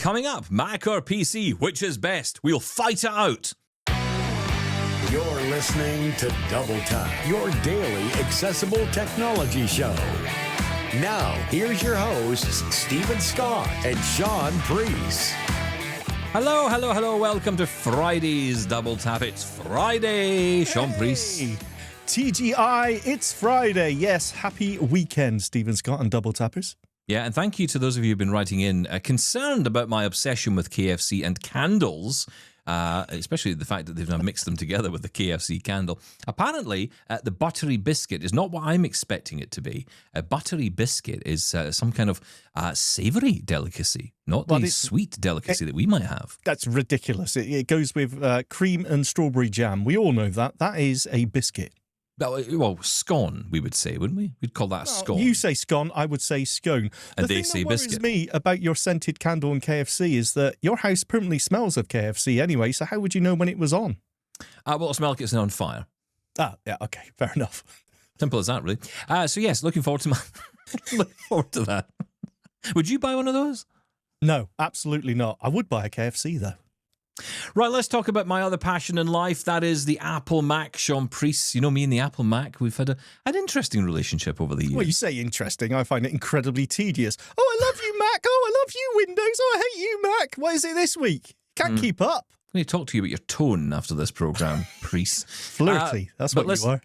Coming up, Mac or PC, which is best? We'll fight it out. You're listening to Double Tap, your daily accessible technology show. Now, here's your hosts, Stephen Scott and Shaun Priest. Hello. Welcome to Friday's Double Tap. It's Friday. Shaun Priest. TGI, it's Friday. Yes, happy weekend, Stephen Scott and Double Tappers. Yeah, and thank you to those of you who've been writing in concerned about my obsession with KFC and candles, especially the fact that they've now mixed them together with the KFC candle. Apparently, the buttery biscuit is not what I'm expecting it to be. A buttery biscuit is some kind of savoury delicacy, not the sweet delicacy that we might have. That's ridiculous. It goes with cream and strawberry jam. We all know that. That is a biscuit. Well, scone, we would say, wouldn't we? We'd call that a scone. You say scone, I would say scone. And they say biscuit. The thing that worries me about your scented candle and KFC is that your house permanently smells of KFC anyway, so how would you know when it was on? Well, it'll smell like it's on fire. Ah, yeah, okay, fair enough. Simple as that, really. So yes, looking forward to that. Would you buy one of those? No, absolutely not. I would buy a KFC, though. Right, let's talk about my other passion in life. That is the Apple Mac. Shaun Priest, you know me and the Apple Mac. We've had an interesting relationship over the years. Well, you say interesting. I find it incredibly tedious. Oh, I love you, Mac. Oh, I love you, Windows. Oh, I hate you, Mac. What is it this week? Can't keep up. I'm going to talk to you about your tone after this programme, Priest. Flirty. That's what you are.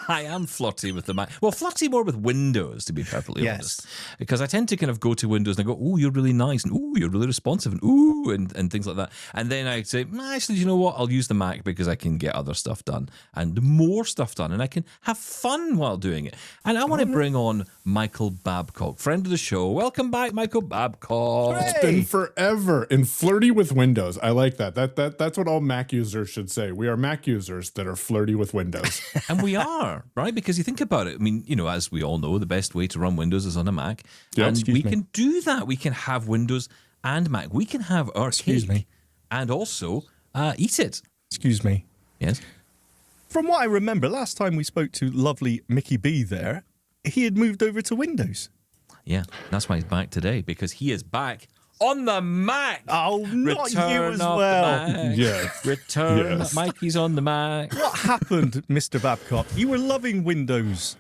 I am flirty with the Mac. Well, flirty more with Windows, to be perfectly honest. Because I tend to kind of go to Windows and I go, oh, you're really nice, and oh, you're really responsive, and ooh, and things like that. And then I say, actually, you know what? I'll use the Mac because I can get other stuff done and more stuff done, and I can have fun while doing it. And I want to bring on Michael Babcock, friend of the show. Welcome back, Michael Babcock. Hey. It's been forever. And flirty with Windows. I like that. That's what all Mac users should say. We are Mac users that are flirty with Windows. And we are. Right, because you think about it, I mean, you know, as we all know, the best way to run Windows is on a Mac. Yeah, and we can do that. We can have Windows and Mac. We can have our cake and also eat it. Excuse me. Yes? From what I remember, last time we spoke to lovely Mickey B there, he had moved over to Windows. Yeah, that's why he's back today, because he is back on the Mac. Oh, not Return you as of well. the Mac. Yes. Return. Yes. Mikey's on the Mac. What happened, Mr. Babcock? You were loving Windows.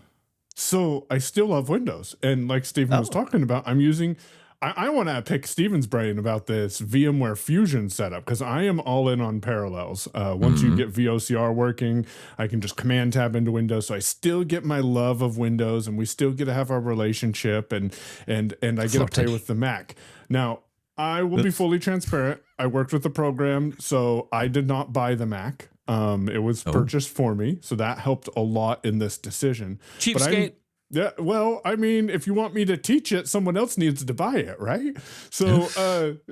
So I still love Windows. And like Stephen was talking about, I'm using... I want to pick Stephen's brain about this VMware Fusion setup because I am all in on Parallels. Once you get VOCR working, I can just command tab into Windows. So I still get my love of Windows, and we still get to have our relationship, and I get to play with the Mac. Now, I will be fully transparent. I worked with the program, so I did not buy the Mac. It was purchased for me, so that helped a lot in this decision. Cheapskate. Yeah, well, I mean, if you want me to teach it, someone else needs to buy it, right? So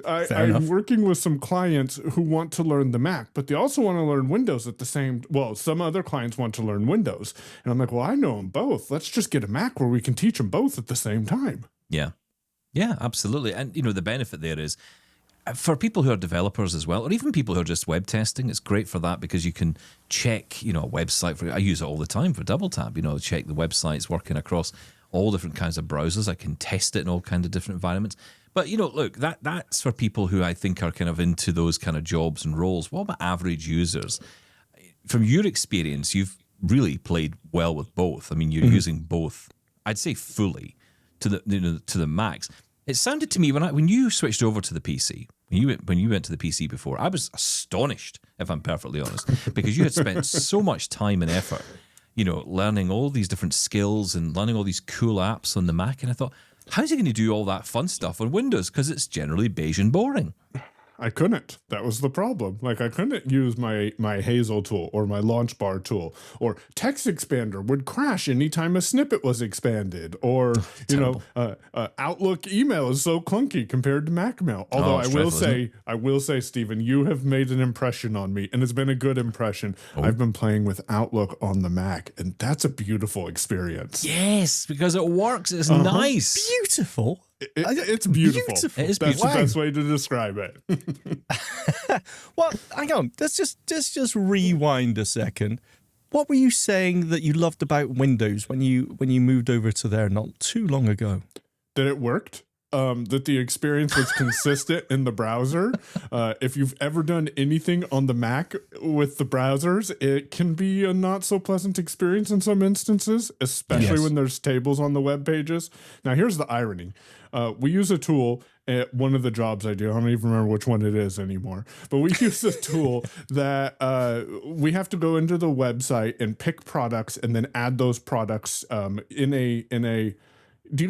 I'm working with some clients who want to learn the Mac, but they also want to learn Windows at the same. Well, some other clients want to learn Windows, and I'm like, well, I know them both. Let's just get a Mac where we can teach them both at the same time. Yeah, absolutely. And you know, the benefit there is, for people who are developers as well, or even people who are just web testing, it's great for that because you can check, you know, a website. I use it all the time for Double Tap, you know, check the websites working across all different kinds of browsers. I can test it in all kinds of different environments. But, you know, look, that's for people who I think are kind of into those kind of jobs and roles. What about average users? From your experience, you've really played well with both. I mean, you're using both, I'd say fully, to the max. It sounded to me when you switched over to the PC, when you went to the PC before, I was astonished, if I'm perfectly honest, because you had spent so much time and effort, you know, learning all these different skills and learning all these cool apps on the Mac. And I thought, how's he going to do all that fun stuff on Windows? Because it's generally beige and boring. I couldn't. That was the problem. Like, I couldn't use my Hazel tool or my launch bar tool, or text expander would crash anytime a snippet was expanded, or Outlook email is so clunky compared to Macmail. Although I will say, Stephen, you have made an impression on me, and it's been a good impression. I've been playing with Outlook on the Mac, and that's a beautiful experience. Yes, because it works. It's nice. Beautiful. It's beautiful. It is That's the best way to describe it. Well, hang on. Let's just rewind a second. What were you saying that you loved about Windows when you moved over to there not too long ago? That it worked. that the experience was consistent in the browser. If you've ever done anything on the Mac with the browsers, it can be a not so pleasant experience in some instances, especially when there's tables on the web pages. Now, here's the irony. We use a tool at one of the jobs I do. I don't even remember which one it is anymore, but we use a tool that we have to go into the website and pick products and then add those products in a you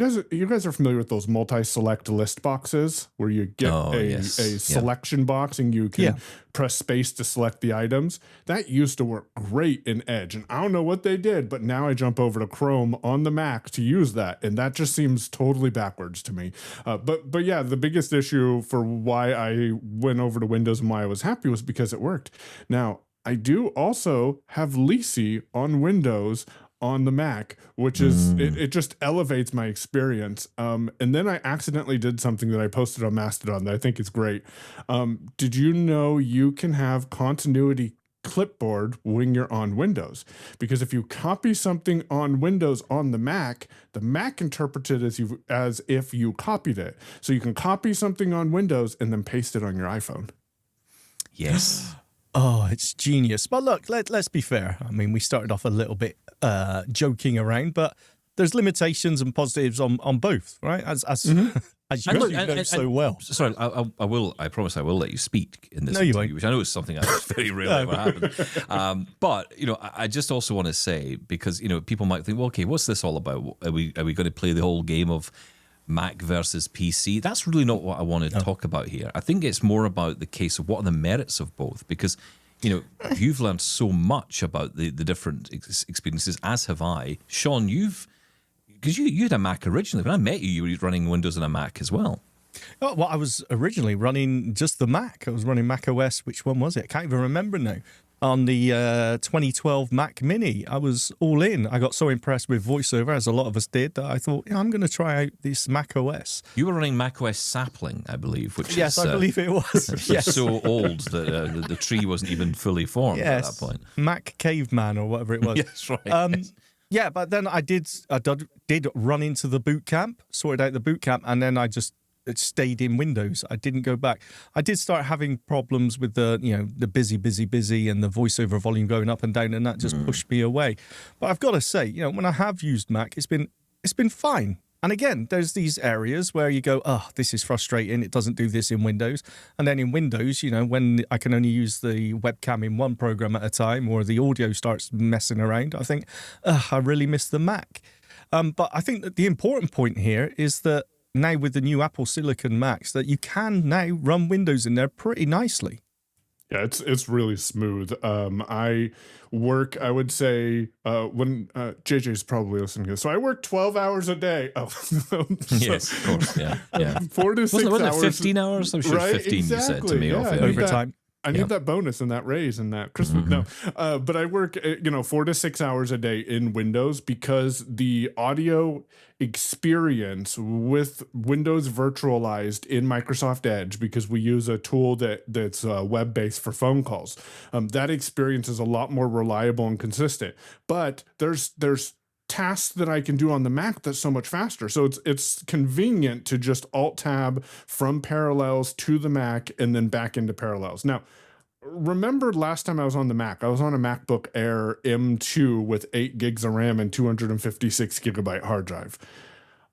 guys are familiar with those multi-select list boxes where you get a selection box and you can press space to select the items? That used to work great in Edge, and I don't know what they did, but now I jump over to Chrome on the Mac to use that, and that just seems totally backwards to me. But yeah, the biggest issue for why I went over to Windows and why I was happy was because it worked. Now, I do also have Lisi on Windows on the Mac, which is it just elevates my experience. And then I accidentally did something that I posted on Mastodon that I think is great. Did you know you can have continuity clipboard when you're on Windows? Because if you copy something on Windows on the Mac interprets it as if you copied it. So you can copy something on Windows and then paste it on your iPhone. Yes. Oh, it's genius. But look, let's be fair. I mean, we started off a little bit joking around, but there's limitations and positives on both, right? As you know so well. Sorry, I promise I will let you speak in this No, you interview, won't. which I know is something that's very rarely ever happen. But I just also want to say, because people might think, well, okay, what's this all about? Are we going to play the whole game of Mac versus PC? That's really not what I want to talk about here. I think it's more about the case of what are the merits of both, because you've learned so much about the different experiences, as have I. Shaun, because you had a Mac originally. When I met you, you were running Windows on a Mac as well. Oh, well, I was originally running just the Mac. I was running Mac OS. Which one was it? I can't even remember now. On the 2012 Mac Mini, I was all in. I got so impressed with VoiceOver, as a lot of us did, that I thought, I'm going to try out this Mac OS. You were running Mac OS Sapling, I believe, which yes, is... I believe it was. Yes. So old that the tree wasn't even fully formed at that point. Mac Caveman or whatever it was. Yes, right. Yeah, but then I did run into the boot camp, sorted out the boot camp, and then I just stayed in Windows. I didn't go back. I did start having problems with the busy and the VoiceOver volume going up and down, and that just pushed me away. But I've got to say, when I have used Mac, it's been fine. And again, there's these areas where you go, oh, this is frustrating. It doesn't do this in Windows. And then in Windows, when I can only use the webcam in one program at a time, or the audio starts messing around, I think, I really miss the Mac. But I think that the important point here is that now with the new Apple Silicon Macs, that you can now run Windows in there pretty nicely. Yeah, it's really smooth. I work, I would say, when JJ's probably listening to this. So I work 12 hours a day. Oh, yes, of course, yeah. 4 to 6 wasn't hours. It 15 hours? I'm sure right? 15 exactly. You said to me. Yeah, Overtime. I need that bonus and that raise and that Christmas. No, but I work, 4 to 6 hours a day in Windows because the audio experience with Windows virtualized in Microsoft Edge, because we use a tool that's web-based for phone calls. That experience is a lot more reliable and consistent. But there's tasks that I can do on the Mac that's so much faster. So it's convenient to just Alt-Tab from Parallels to the Mac and then back into Parallels. Now, remember last time I was on the Mac, I was on a MacBook Air M2 with 8 gigs of RAM and 256 gigabyte hard drive.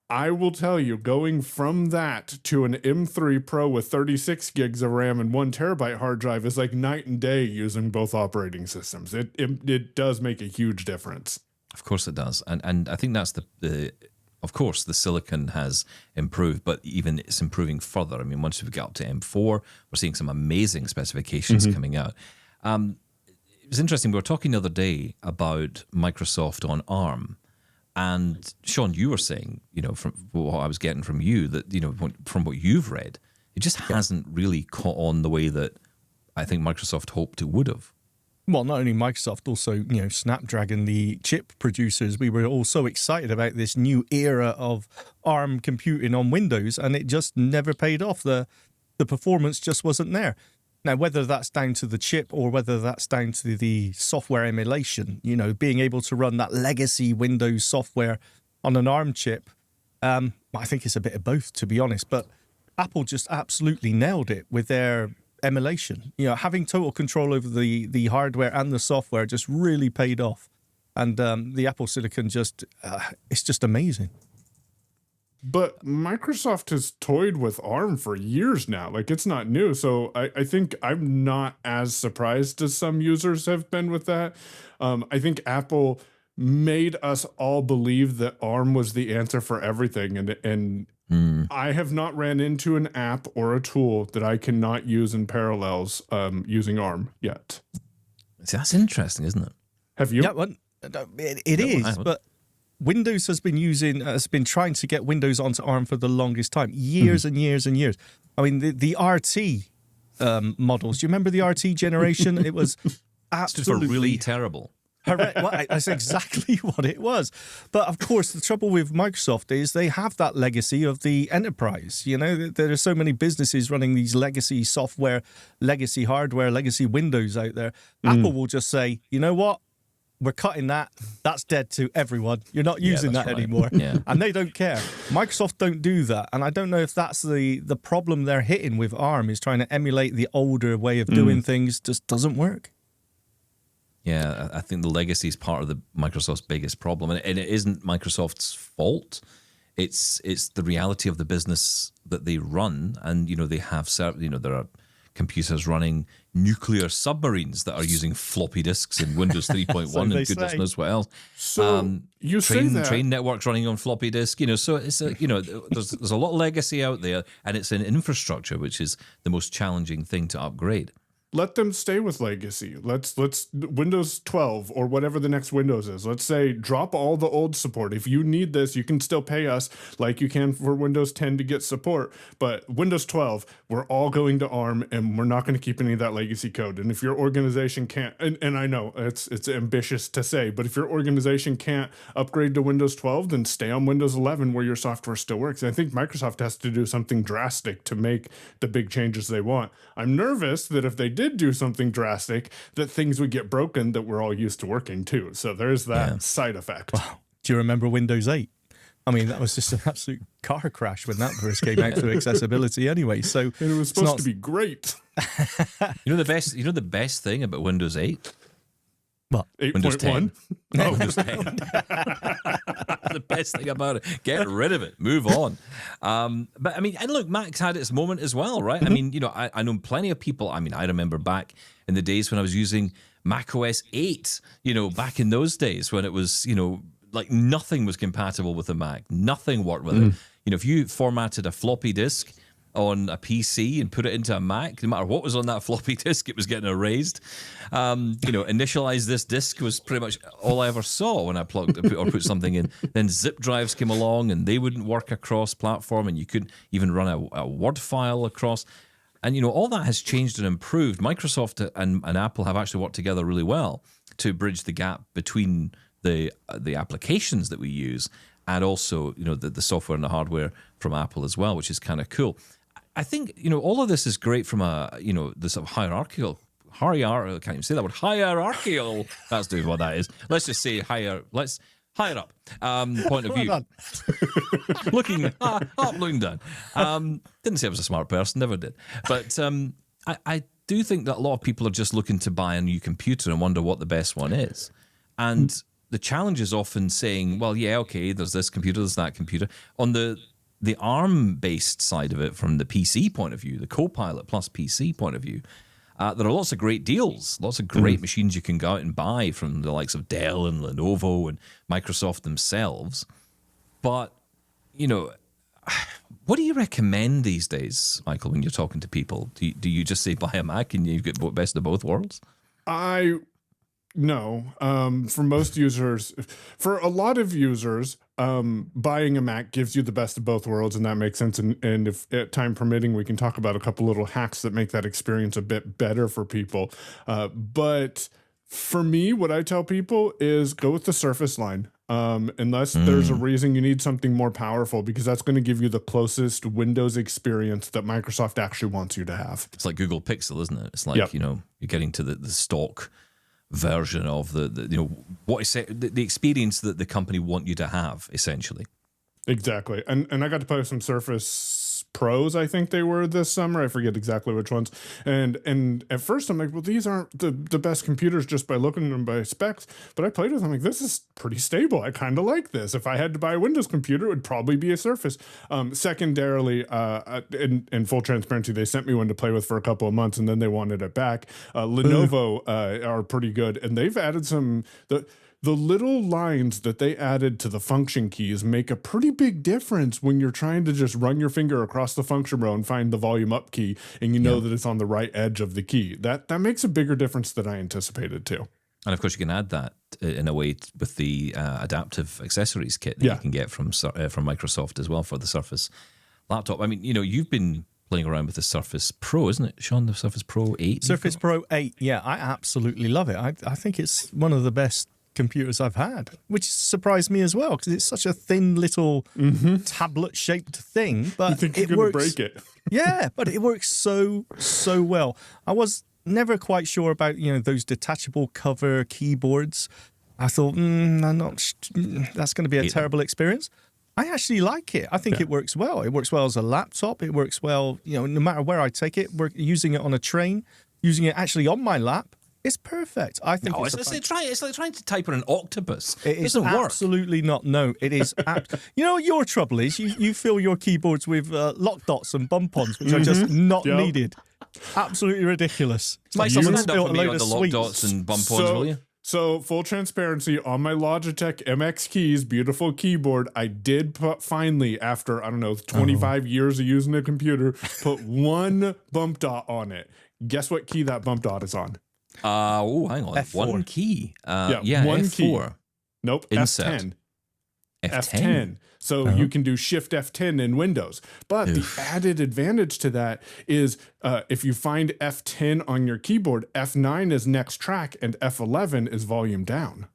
I will tell you, going from that to an M3 Pro with 36 gigs of RAM and 1 terabyte hard drive is like night and day using both operating systems. It does make a huge difference. Of course it does. And I think that's of course, the silicon has improved, but even it's improving further. I mean, once we get up to M4, we're seeing some amazing specifications coming out. It was interesting. We were talking the other day about Microsoft on ARM. And Shaun, you were saying, from what I was getting from you, that, from what you've read, it just hasn't really caught on the way that I think Microsoft hoped it would have. Well, not only Microsoft, also, Snapdragon, the chip producers, we were all so excited about this new era of ARM computing on Windows, and it just never paid off. The performance just wasn't there. Now, whether that's down to the chip or whether that's down to the software emulation, being able to run that legacy Windows software on an ARM chip, I think it's a bit of both, to be honest. But Apple just absolutely nailed it with their emulation. You know, having total control over the hardware and the software just really paid off. And the Apple Silicon it's just amazing. But Microsoft has toyed with ARM for years now. Like, it's not new. So I think I'm not as surprised as some users have been with that. I think Apple made us all believe that ARM was the answer for everything. And I have not ran into an app or a tool that I cannot use in parallels using ARM yet. See, that's interesting, isn't it? Have you? Yeah, well, it is, but Windows has been trying to get Windows onto ARM for the longest time, years and years and years. I mean, the RT models. Do you remember the RT generation? It was absolutely really terrible. Well, that's exactly what it was. But of course, the trouble with Microsoft is they have that legacy of the enterprise. You know, there are so many businesses running these legacy software, legacy hardware, legacy Windows out there. Apple will just say, you know what? We're cutting that. That's dead to everyone. You're not using that anymore. Yeah. And they don't care. Microsoft don't do that. And I don't know if that's the problem they're hitting with ARM, is trying to emulate the older way of doing things. Just doesn't work. Yeah, I think the legacy is part of Microsoft's biggest problem, and it isn't Microsoft's fault. It's the reality of the business that they run, and they have there are computers running nuclear submarines that are using floppy disks in Windows 3.1 So and goodness knows what else. So you say that train networks running on floppy disk, so it's there's a lot of legacy out there, and it's an infrastructure which is the most challenging thing to upgrade. let them stay with legacy. Let's Windows 12 or whatever the next Windows is. Let's say drop all the old support. If you need this, you can still pay us like you can for Windows 10 to get support. But Windows 12, we're all going to ARM, and we're not going to keep any of that legacy code. And if your organization can't, and I know it's ambitious to say, but if your organization can't upgrade to Windows 12, then stay on Windows 11 where your software still works. And I think Microsoft has to do something drastic to make the big changes they want. I'm nervous that if they did do something drastic, that things would get broken that we're all used to working too. So there's that side effect. Wow. Do you remember Windows 8? I mean, that was just an absolute car crash when that first came out through accessibility anyway. So and it was supposed to be great. The best thing about Windows 8? What? 8.1? Oh, Windows 10. The best thing about it. Get rid of it. Move on. But I mean, and look, Mac's had its moment as well, right? I mean, I know plenty of people. I mean, I remember back in the days when I was using Mac OS 8, back in those days when it was, like nothing was compatible with a Mac. Nothing worked with it. If you formatted a floppy disk on a PC and put it into a Mac, no matter what was on that floppy disk, it was getting erased. Initialize this disk was pretty much all I ever saw when I put something in. Then zip drives came along and they wouldn't work across platform, and you couldn't even run a Word file across. And all that has changed and improved. Microsoft and Apple have actually worked together really well to bridge the gap between the applications that we use and also the software and the hardware from Apple as well, which is kind of cool. I think all of this is great from the sort of hierarchical. I can't even say that word. Hierarchical. That's doing what that is. Let's just say higher up point of view. Looking up, looking down. Didn't say I was a smart person. Never did. But I do think that a lot of people are just looking to buy a new computer and wonder what the best one is. And the challenge is often saying, well, yeah, okay, there's this computer, there's that computer. On the ARM-based side of it, from the PC point of view, the Copilot plus PC point of view, there are lots of great deals, lots of great machines you can go out and buy from the likes of Dell and Lenovo and Microsoft themselves. But, what do you recommend these days, Michael, when you're talking to people? Do you just say buy a Mac and you get best of both worlds? No. For most users, for a lot of users, buying a Mac gives you the best of both worlds, and that makes sense. And if at time permitting, we can talk about a couple little hacks that make that experience a bit better for people. But for me, what I tell people is go with the Surface line. Unless there's a reason you need something more powerful, because that's going to give you the closest Windows experience that Microsoft actually wants you to have. It's like Google Pixel, isn't it? It's like, you're getting to the stock version of the experience that the company want you to have, essentially. Exactly. And I got to play with some Surface Pros, I think they were this summer. I forget exactly which ones. And at first I'm like, well, these aren't the best computers just by looking at them by specs. But I played with them, like, this is pretty stable. I kind of like this. If I had to buy a Windows computer, it would probably be a Surface. Secondarily, in full transparency, they sent me one to play with for a couple of months and then they wanted it back. Lenovo are pretty good, and they've added the little lines that they added to the function keys make a pretty big difference when you're trying to just run your finger across the function row and find the volume up key, and you know that it's on the right edge of the key. That makes a bigger difference than I anticipated too. And of course, you can add that in a way with the adaptive accessories kit that you can get from Microsoft as well for the Surface laptop. I mean, you've been playing around with the Surface Pro, isn't it, Shaun? The Surface Pro 8? Surface Pro 8, yeah, I absolutely love it. I think it's one of the best computers I've had, which surprised me as well because it's such a thin little tablet-shaped thing. But you think you're going to break it? Yeah, but it works so well. I was never quite sure about those detachable cover keyboards. I thought, that's going to be a terrible experience. I actually like it. I think it works well. It works well as a laptop. It works well, no matter where I take it. Using it on a train, using it actually on my lap. It's perfect. I think it's like trying to type on an octopus. It doesn't work. Absolutely not. No, it is. You know what your trouble is? You fill your keyboards with lock dots and bump-ons, which are just not needed. Absolutely ridiculous. It's Mike, someone stand up spilled for a me load on of the lock sweets. dots and bump-ons, will you? So full transparency, on my Logitech MX Keys, beautiful keyboard, I did finally, after, 25 years of using a computer, put one bump dot on it. Guess what key that bump dot is on? Hang on. F4. One key. One F4. key. Nope, Insert. F10. F10. So you can do Shift F10 in Windows. But the added advantage to that is if you find F10 on your keyboard, F9 is next track and F11 is volume down.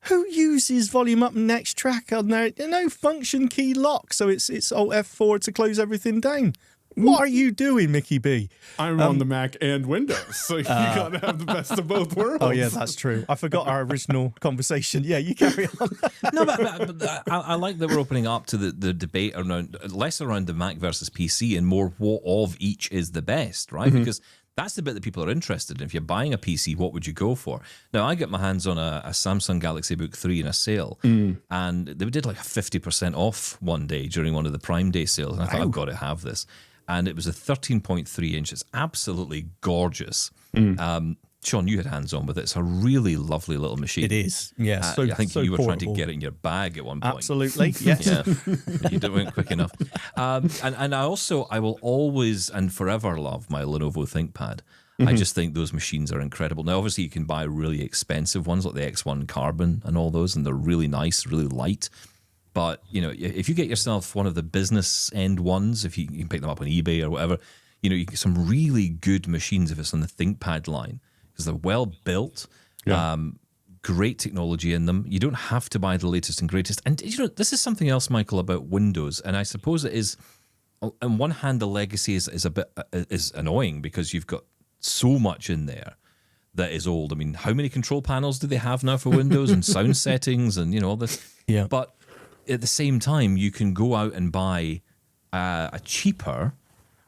Who uses volume up next track on there? No function key lock, so it's Alt F4 to close everything down. What are you doing, Mickey B? I'm on the Mac and Windows, so you gotta have the best of both worlds. Oh yeah, that's true. I forgot our original conversation. Yeah, you carry on. No, but I like that we're opening up to the debate around less around the Mac versus PC and more what of each is the best, right? Because that's the bit that people are interested in. If you're buying a PC, what would you go for? Now, I got my hands on a Samsung Galaxy Book 3 in a sale, and they did like 50% off one day during one of the Prime Day sales, and I thought, I've got to have this. And it was a 13.3 inch. It's absolutely gorgeous. Shaun, you had hands on with it. It's a really lovely little machine. It is, yes. I think you were portable. trying to get it in your bag at one point. Absolutely, yes. Yeah, you didn't quick enough. And I will always and forever love my Lenovo ThinkPad. I just think those machines are incredible. Now, obviously, you can buy really expensive ones like the X1 Carbon and all those, and they're really nice, really light. But, if you get yourself one of the business end ones, if you can pick them up on eBay or whatever, you get some really good machines if it's on the ThinkPad line because they're well built, great technology in them. You don't have to buy the latest and greatest. And, this is something else, Michael, about Windows. And I suppose it is, on one hand, the legacy is a bit is annoying because you've got so much in there that is old. I mean, how many control panels do they have now for Windows and sound settings and, all this? Yeah. But at the same time, you can go out and buy a cheaper,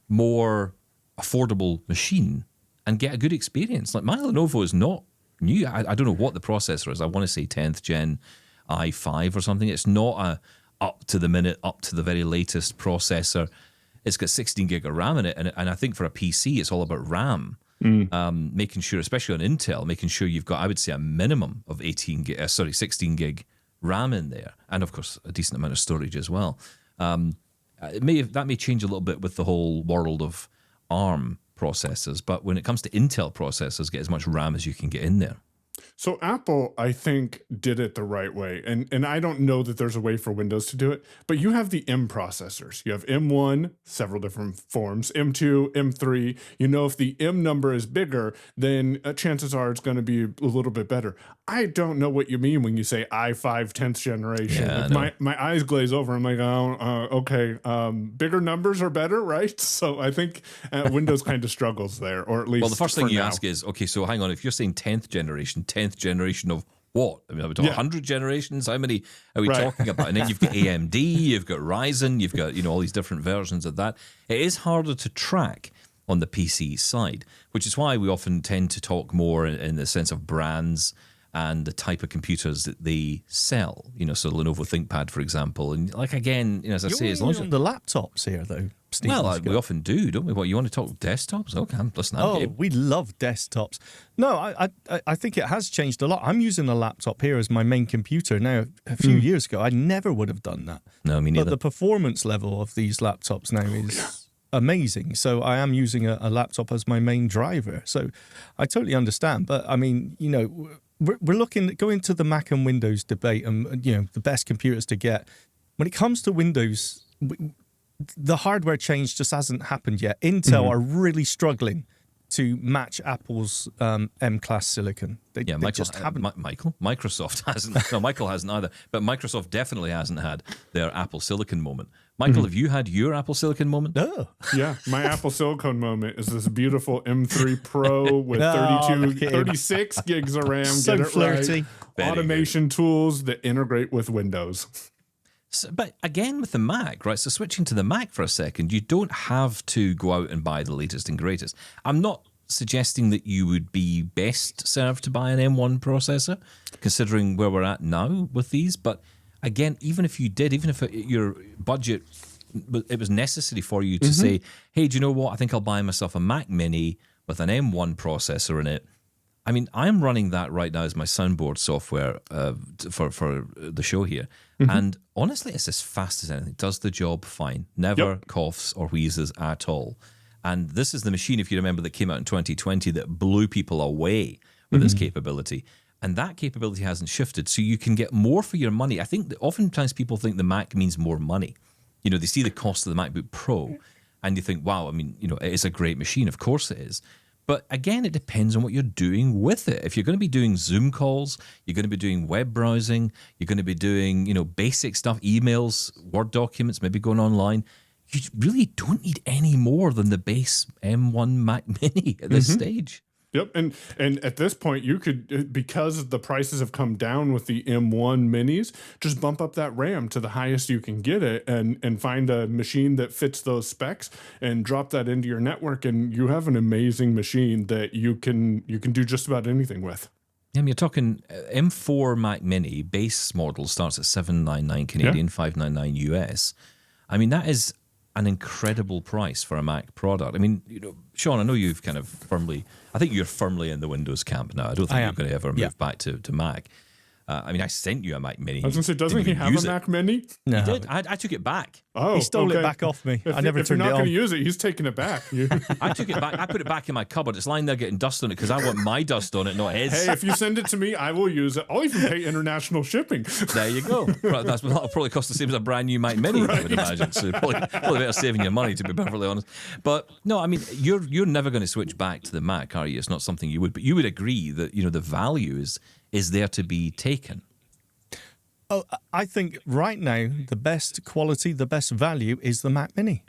more affordable machine and get a good experience. Like my Lenovo is not new. I don't know what the processor is. I want to say 10th gen i5 or something. It's not a up to the minute, up to the very latest processor. It's got 16 gig of RAM in it. And I think for a PC, it's all about RAM. Making sure, especially on Intel, making sure you've got, I would say, a minimum of 16 gig RAM in there, and of course a decent amount of storage as well. That may change a little bit with the whole world of ARM processors, but when it comes to Intel processors, get as much RAM as you can get in there. So Apple, I think, did it the right way. And I don't know that there's a way for Windows to do it, but you have the M processors. You have M1, several different forms, M2, M3. If the M number is bigger, then chances are it's going to be a little bit better. I don't know what you mean when you say i5 10th generation. Yeah, my eyes glaze over. I'm like, okay, bigger numbers are better, right? So I think Windows kind of struggles there, or at least Well, the first thing you now. ask is, okay, so hang on, if you're saying 10th generation of what? I mean, are we talking 100 generations? How many are we talking about? And then you've got AMD, you've got Ryzen, you've got, all these different versions of that. It is harder to track on the PC side, which is why we often tend to talk more in the sense of brands and the type of computers that they sell. So Lenovo ThinkPad, for example. And again, as I say, as long as on the laptops here, though, Steve. Well, we often do, don't we? What, you want to talk desktops? Okay, listen. We love desktops. No, I think it has changed a lot. I'm using a laptop here as my main computer now. A few years ago, I never would have done that. No, me neither. But the performance level of these laptops now is amazing. So I am using a laptop as my main driver. So I totally understand. But I mean, we're looking at going to the Mac and Windows debate and, the best computers to get. When it comes to Windows, the hardware change just hasn't happened yet. Intel are really struggling to match Apple's M-class silicon. They just haven't. Microsoft hasn't. No, Michael hasn't either. But Microsoft definitely hasn't had their Apple Silicon moment. Michael, have you had your Apple Silicon moment? No. Yeah, my Apple Silicon moment is this beautiful M3 Pro with 36 gigs of RAM. So get it flirty. Right. Automation tools that integrate with Windows. So, but again, with the Mac, right? So switching to the Mac for a second, you don't have to go out and buy the latest and greatest. I'm not suggesting that you would be best served to buy an M1 processor, considering where we're at now with these. But again, even if you did, even if your budget, it was necessary for you to say, hey, do you know what? I think I'll buy myself a Mac Mini with an M1 processor in it. I mean, I'm running that right now as my soundboard software for the show here. And honestly, it's as fast as anything. It does the job fine. Never coughs or wheezes at all. And this is the machine, if you remember, that came out in 2020 that blew people away with its capability. And that capability hasn't shifted. So you can get more for your money. I think that oftentimes people think the Mac means more money. They see the cost of the MacBook Pro and you think, wow, I mean, it is a great machine. Of course it is. But again, it depends on what you're doing with it. If you're going to be doing Zoom calls, you're going to be doing web browsing, you're going to be doing, basic stuff, emails, Word documents, maybe going online. You really don't need any more than the base M1 Mac Mini at this stage. Yep, and at this point, you could, because the prices have come down with the M1 minis, just bump up that RAM to the highest you can get it, and find a machine that fits those specs, and drop that into your network, and you have an amazing machine that you can do just about anything with. Yeah, I mean, you're talking M4 Mac Mini base model starts at $799 Canadian, $599 US. I mean, that is an incredible price for a Mac product. I mean, Shaun, I know you've kind of I think you're firmly in the Windows camp now. I don't think you're going to ever move back to Mac. I mean, I sent you a Mac Mini. I was going to say, doesn't he have a Mac Mini? No. He did. I took it back. Oh, he stole it back off me. I never turned it on. If you're not going to use it, he's taking it back. I took it back. I put it back in my cupboard. It's lying there getting dust on it because I want my dust on it, not his. Hey, if you send it to me, I will use it. I'll even pay international shipping. There you go. That'll probably cost the same as a brand new Mac Mini, I would imagine. So probably better saving your money, to be perfectly honest. But no, I mean, you're never going to switch back to the Mac, are you? It's not something you would. But you would agree that the value is there to be taken. Oh, I think right now the best quality, the best value is the Mac Mini.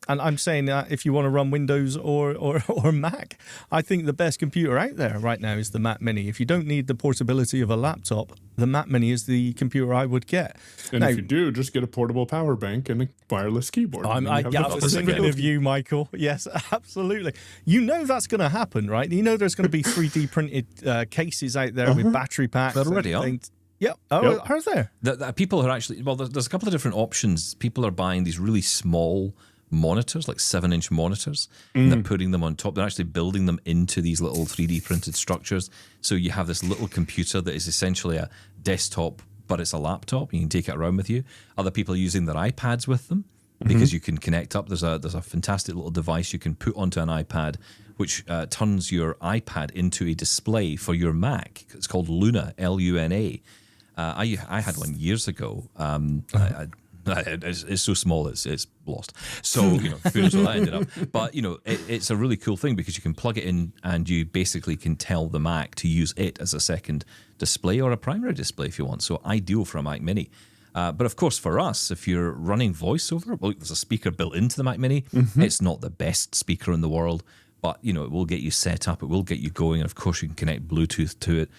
And I'm saying that if you want to run Windows or Mac, I think the best computer out there right now is the Mac Mini. If you don't need the portability of a laptop, the Mac Mini is the computer I would get. And if you do, just get a portable power bank and a wireless keyboard. I was thinking of you, Michael. Yes, absolutely. That's going to happen, right? There's going to be 3D printed cases out there with battery packs. They're already on. Yeah. Oh, are there? The people are actually, there's a couple of different options. People are buying these really small monitors, like 7-inch monitors, and they're putting them on top. They're actually building them into these little 3D printed structures. So you have this little computer that is essentially a desktop, but it's a laptop. You can take it around with you. Other people are using their iPads with them because you can connect up. There's a fantastic little device you can put onto an iPad, which turns your iPad into a display for your Mac. It's called Luna, Luna. I had one years ago. It's so small, it's lost. So, who knows what that ended up. But, it's a really cool thing because you can plug it in and you basically can tell the Mac to use it as a second display or a primary display if you want. So ideal for a Mac Mini. But of course, for us, if you're running voiceover, there's a speaker built into the Mac Mini. It's not the best speaker in the world, but, it will get you set up. It will get you going. And of course, you can connect Bluetooth to it.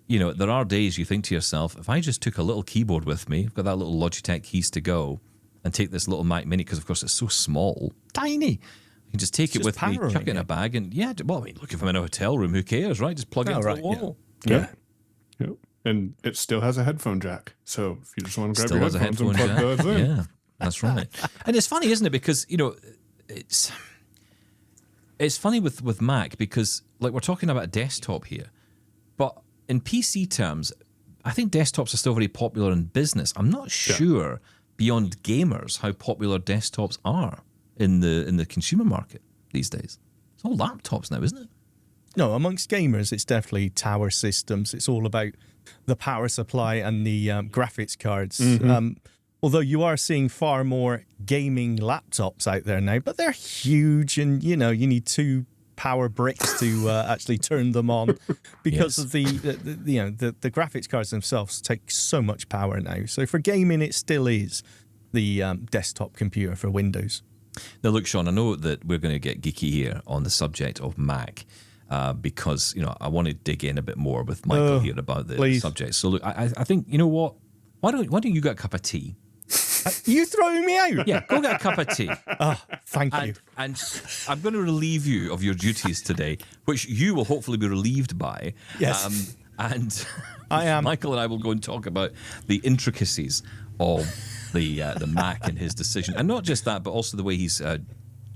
there are days you think to yourself, if I just took a little keyboard with me, I've got that little Logitech keys to go, and take this little Mac Mini, because of course it's so small, tiny. You can just take it with me, chuck it in a bag, and look, if I'm in a hotel room, who cares, right? Just plug it into the wall. Yeah. Yep. And it still has a headphone jack. So if you just want to grab your headphones and plug those in. Yeah, that's right. And it's funny, isn't it? Because, it's funny with Mac, because like we're talking about a desktop here, but in PC terms, I think desktops are still very popular in business. I'm not sure beyond gamers how popular desktops are in the consumer market these days. It's all laptops now, isn't it? No, amongst gamers, it's definitely tower systems. It's all about the power supply and the graphics cards. Although you are seeing far more gaming laptops out there now, but they're huge, and you need 2 power bricks to actually turn them on, because of the graphics cards themselves take so much power now. So for gaming, it still is the desktop computer for Windows. Now, look, Shaun, I know that we're going to get geeky here on the subject of Mac, because I want to dig in a bit more with Michael here about the subject. So, look, I think, you know what? Why don't you get a cup of tea? You throwing me out? Yeah, go get a cup of tea. Oh, thank you. And I'm going to relieve you of your duties today, which you will hopefully be relieved by. Yes. And I am. Michael and I will go and talk about the intricacies of the Mac and his decision. And not just that, but also the way he's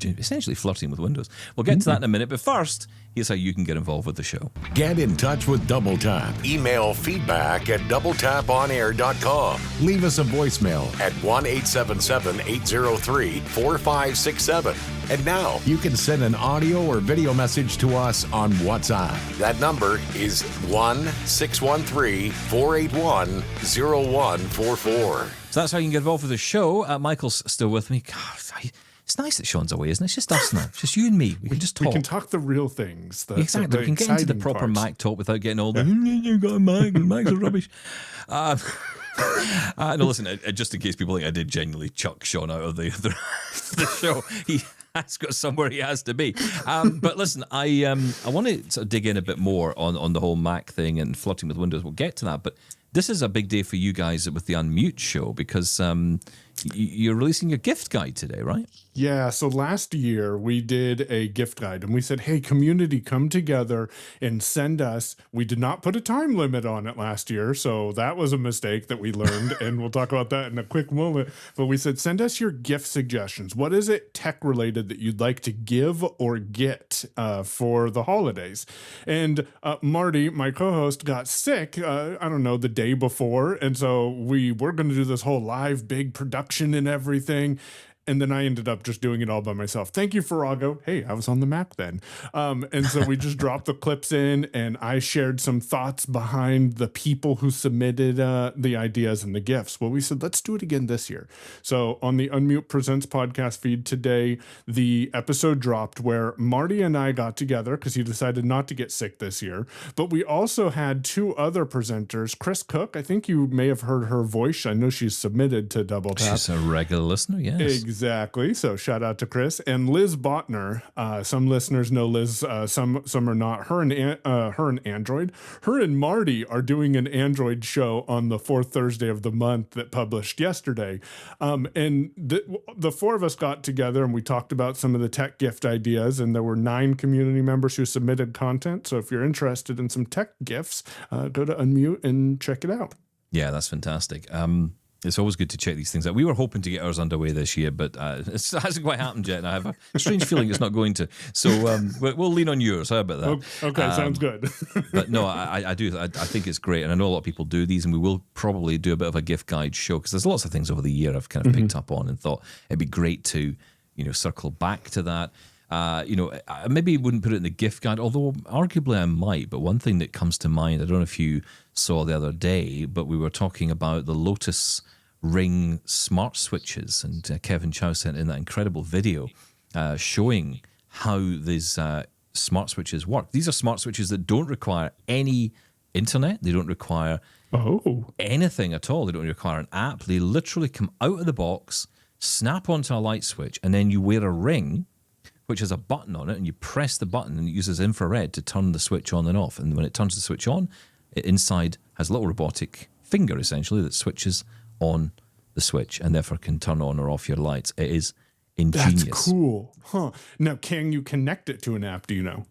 essentially flirting with Windows. We'll get to that in a minute, but first, here's how you can get involved with the show. Get in touch with Double Tap. Email feedback@doubletaponair.com. Leave us a voicemail at 1-877-803-4567. And now you can send an audio or video message to us on WhatsApp. That number is 1-613-481-0144. So that's how you can get involved with the show. Michael's still with me. God, it's nice that Shaun's away, isn't it? It's just us now. It's just you and me. We can just talk. We can talk the real things. Exactly. We can get into the proper parts. Mac talk without getting all the, you got a Mac, and Macs are rubbish. No, listen, just in case people think I did genuinely chuck Shaun out of the show, he has got somewhere he has to be. But listen, I want to sort of dig in a bit more on the whole Mac thing and flirting with Windows. We'll get to that, but this is a big day for you guys with the Unmute show, because you're releasing your gift guide today, right? Yeah, so last year we did a gift guide, and we said, hey, community, come together and send us. We did not put a time limit on it last year, so that was a mistake that we learned, and we'll talk about that in a quick moment. But we said, send us your gift suggestions. What is it tech-related that you'd like to give or get for the holidays? And Marty, my co-host, got sick, I don't know, the day before, and so we were going to do this whole live big production and everything. And then I ended up just doing it all by myself. Thank you, Farrago. Hey, I was on the Mac then. And so we just dropped the clips in, and I shared some thoughts behind the people who submitted the ideas and the gifts. Well, we said, let's do it again this year. So on the Unmute Presents podcast feed today, the episode dropped where Marty and I got together because he decided not to get sick this year. But we also had 2 other presenters. Chris Cook, I think you may have heard her voice. I know she's submitted to Double Tap. She's a regular listener, yes. Exactly. So shout out to Chris and Liz Botner. Some listeners know Liz. Some are not. Her and Android. Her and Marty are doing an Android show on the 4th Thursday of the month that published yesterday. And the 4 of us got together and we talked about some of the tech gift ideas. And there were 9 community members who submitted content. So if you're interested in some tech gifts, go to Unmute and check it out. Yeah, that's fantastic. It's always good to check these things out. We were hoping to get ours underway this year, but it hasn't quite happened yet, and I have a strange feeling it's not going to. So we'll lean on yours. How about that? Okay, sounds good. But no, I do. I think it's great, and I know a lot of people do these, and we will probably do a bit of a gift guide show, because there's lots of things over the year I've kind of picked up on and thought it'd be great to, circle back to that. I maybe wouldn't put it in the gift guide, although arguably I might. But one thing that comes to mind, I don't know if you saw the other day, but we were talking about the Lotus Ring smart switches, and Kevin Chow sent in that incredible video showing how these smart switches work. These are smart switches that don't require any internet. They don't require anything at all. They don't require an app. They literally come out of the box, snap onto a light switch, and then you wear a ring which has a button on it, and you press the button and it uses infrared to turn the switch on and off. And when it turns the switch on, It inside has a little robotic finger, essentially, that switches on the switch and therefore can turn on or off your lights. It is ingenious. That's cool. Huh. Now, can you connect it to an app? Do you know?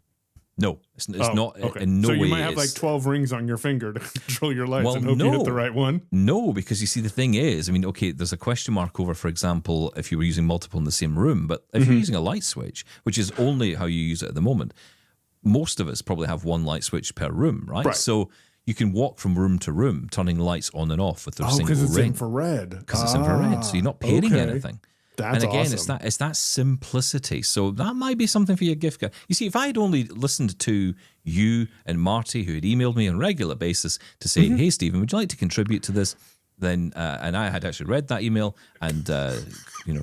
No, it's not. Okay. In no so way. you might have like 12 rings on your finger to control your lights and hope no. you hit the right one. No, because you see, the thing is, I mean, okay, there's a question mark over, for example, if you were using multiple in the same room, but if you're using a light switch, which is only how you use it at the moment, most of us probably have one light switch per room, right? So you can walk from room to room, turning lights on and off with a single because it's ring. infrared. Because it's infrared, so you're not pairing anything. That's and again, awesome. it's that simplicity. So that might be something for your gift card. You see, if I had only listened to you and Marty, who had emailed me on a regular basis to say, "Hey, Stephen, would you like to contribute to this?" Then, and I had actually read that email and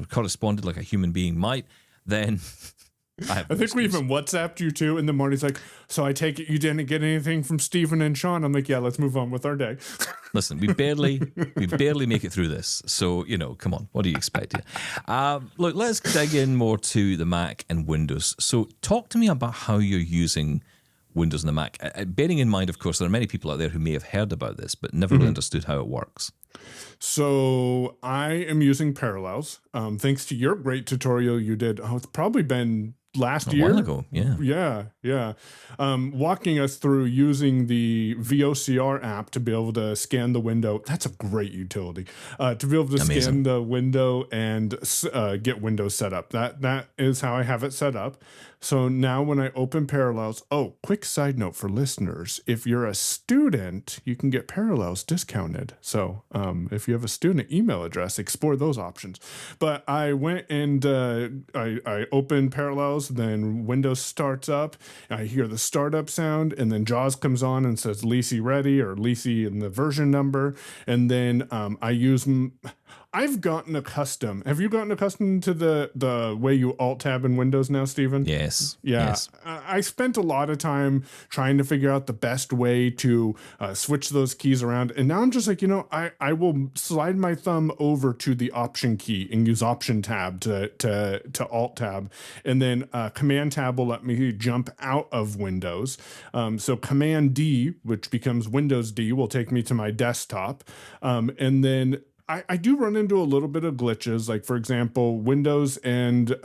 corresponded like a human being might. Then I think we even WhatsApped you too, and then Marty's like, "So I take it you didn't get anything from Stephen and Shaun?" I'm like, "Yeah, let's move on with our day." Listen, we barely make it through this. So, come on, what do you expect? Look, let's dig in more to the Mac and Windows. So talk to me about how you're using Windows and the Mac. Bearing in mind, of course, there are many people out there who may have heard about this, but never really understood how it works. So I am using Parallels. Thanks to your great tutorial you did. Oh, it's probably been last year. A while ago, yeah. Yeah. Walking us through using the VOCR app to be able to scan the window. That's a great utility. To be able to scan the window and get Windows set up. That is how I have it set up. So now when I open Parallels, quick side note for listeners. If you're a student, you can get Parallels discounted. So if you have a student email address, explore those options. But I went and I opened Parallels, then Windows starts up. I hear the startup sound, and then JAWS comes on and says Lisi ready, or Lisi in the version number. And then I've gotten accustomed. Have you gotten accustomed to the way you alt tab in Windows now, Stephen? Yes. Yeah. Yes. I spent a lot of time trying to figure out the best way to switch those keys around. And now I'm just like, I will slide my thumb over to the option key and use option tab to alt tab. And then command tab will let me jump out of Windows. So command D, which becomes Windows D, will take me to my desktop. And then I do run into a little bit of glitches, like, for example, Windows and